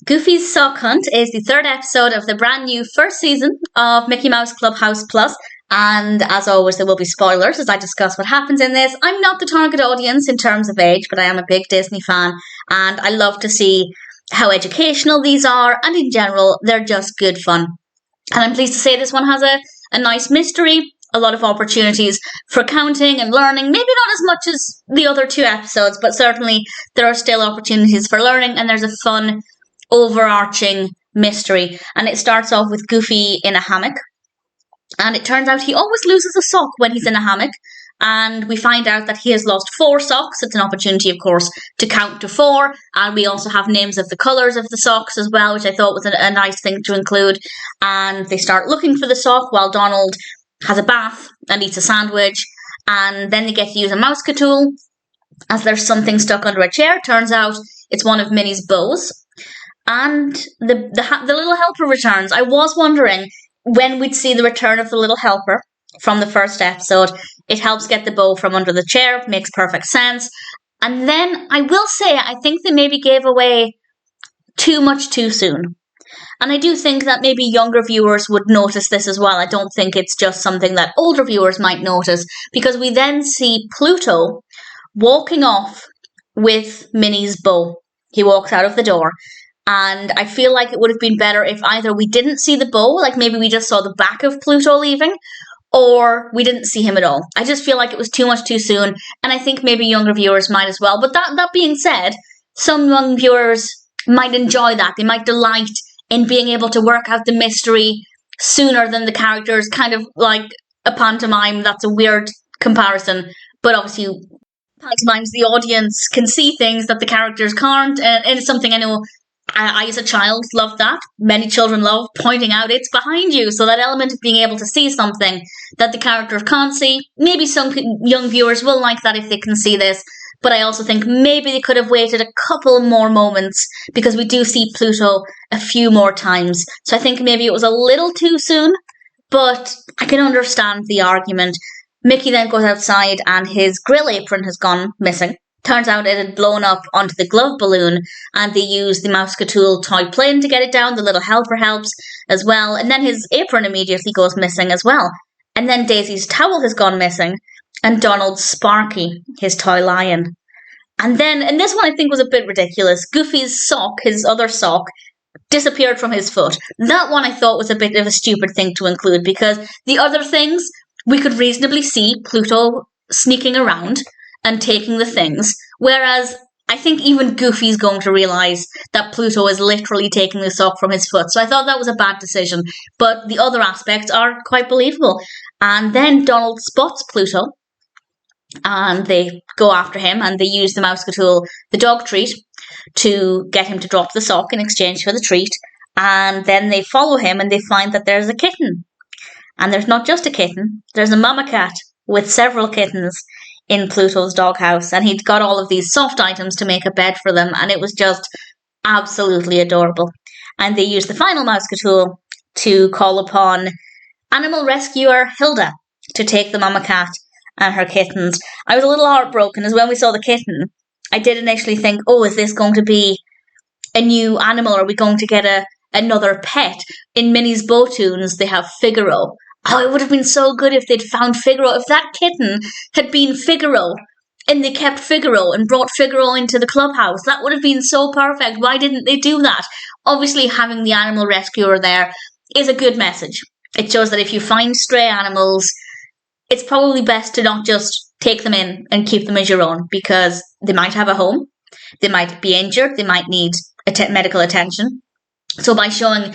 Goofy's Sock Hunt is the third episode of the brand new first season of Mickey Mouse Clubhouse Plus. And as always, there will be spoilers as I discuss what happens in this. I'm not the target audience in terms of age, but I am a big Disney fan. And I love to see how educational these are. And in general, they're just good fun. And I'm pleased to say this one has a nice mystery, a lot of opportunities for counting and learning. Maybe not as much as the other two episodes, but certainly there are still opportunities for learning. And there's a fun, overarching mystery. And it starts off with Goofy in a hammock. And it turns out he always loses a sock when he's in a hammock. And we find out that he has lost 4 socks. It's an opportunity, of course, to count to 4. And we also have names of the colours of the socks as well, which I thought was a nice thing to include. And they start looking for the sock while Donald has a bath and eats a sandwich. And then they get to use a mouse tool as there's something stuck under a chair. Turns out it's one of Minnie's bows. And the little helper returns. I was wondering when we'd see the return of the little helper from the first episode. It helps get the bow from under the chair, makes perfect sense. And then I will say, I think they maybe gave away too much too soon. And I do think that maybe younger viewers would notice this as well. I don't think it's just something that older viewers might notice, because we then see Pluto walking off with Minnie's bow. He walks out of the door. And I feel like it would have been better if either we didn't see the bow, like maybe we just saw the back of Pluto leaving, or we didn't see him at all. I just feel like it was too much too soon, and I think maybe younger viewers might as well. But that being said, some young viewers might enjoy that. They might delight in being able to work out the mystery sooner than the characters, kind of like a pantomime. That's a weird comparison, but obviously pantomimes, the audience can see things that the characters can't, and it's something I know I, as a child, loved that. Many children love pointing out it's behind you. So that element of being able to see something that the character can't see, maybe some young viewers will like that if they can see this. But I also think maybe they could have waited a couple more moments, because we do see Pluto a few more times. So I think maybe it was a little too soon, but I can understand the argument. Mickey then goes outside and his grill apron has gone missing. Turns out it had blown up onto the glove balloon, and they use the mouse tool toy plane to get it down. The little helper helps as well. And then his apron immediately goes missing as well. And then Daisy's towel has gone missing, and Donald's Sparky, his toy lion. And this one I think was a bit ridiculous. Goofy's sock, his other sock, disappeared from his foot. That one I thought was a bit of a stupid thing to include, because the other things we could reasonably see Pluto sneaking around and taking the things, whereas I think even Goofy's going to realise that Pluto is literally taking the sock from his foot. So I thought that was a bad decision, but the other aspects are quite believable. And then Donald spots Pluto, and they go after him, and they use the mouse tool, the dog treat, to get him to drop the sock in exchange for the treat. And then they follow him, and they find that there's a kitten. And there's not just a kitten, there's a mama cat with several kittens in Pluto's doghouse, and he'd got all of these soft items to make a bed for them, and it was just absolutely adorable. And they used the final mouse tool to call upon animal rescuer Hilda to take the mama cat and her kittens. I was a little heartbroken, as when we saw the kitten, I did initially think, oh, is this going to be a new animal? Are we going to get another pet? In Minnie's Bowtoons, they have Figaro. Oh, it would have been so good if they'd found Figaro. If that kitten had been Figaro, and they kept Figaro and brought Figaro into the clubhouse, that would have been so perfect. Why didn't they do that? Obviously, having the animal rescuer there is a good message. It shows that if you find stray animals, it's probably best to not just take them in and keep them as your own, because they might have a home, they might be injured, they might need medical attention. So by showing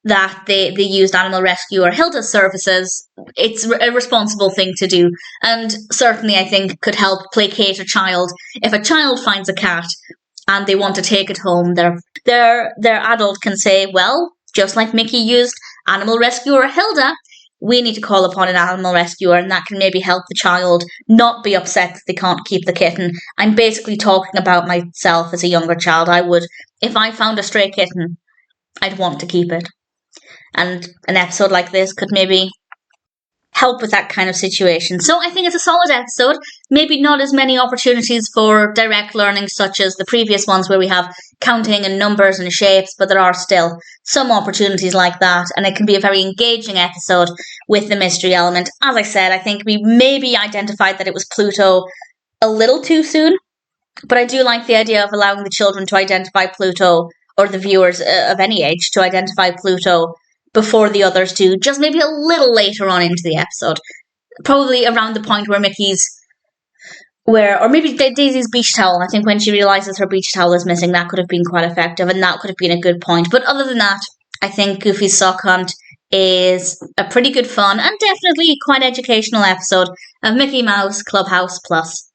that they used animal rescuer Hilda's services, it's a responsible thing to do, and certainly I think could help placate a child. If a child finds a cat and they want to take it home, their adult can say, well, just like Mickey used animal rescuer Hilda, we need to call upon an animal rescuer, and that can maybe help the child not be upset that they can't keep the kitten. I'm basically talking about myself as a younger child. I would, if I found a stray kitten, I'd want to keep it. And an episode like this could maybe help with that kind of situation. So I think it's a solid episode. Maybe not as many opportunities for direct learning such as the previous ones where we have counting and numbers and shapes, but there are still some opportunities like that, and it can be a very engaging episode with the mystery element. As I said, I think we maybe identified that it was Pluto a little too soon, but I do like the idea of allowing the children to identify Pluto, or the viewers of any age to identify Pluto before the others do, just maybe a little later on into the episode. Probably around the point where or maybe Daisy's beach towel. I think when she realizes her beach towel is missing, that could have been quite effective, and that could have been a good point. But other than that, I think Goofy's Sock Hunt is a pretty good fun and definitely quite educational episode of Mickey Mouse Clubhouse Plus.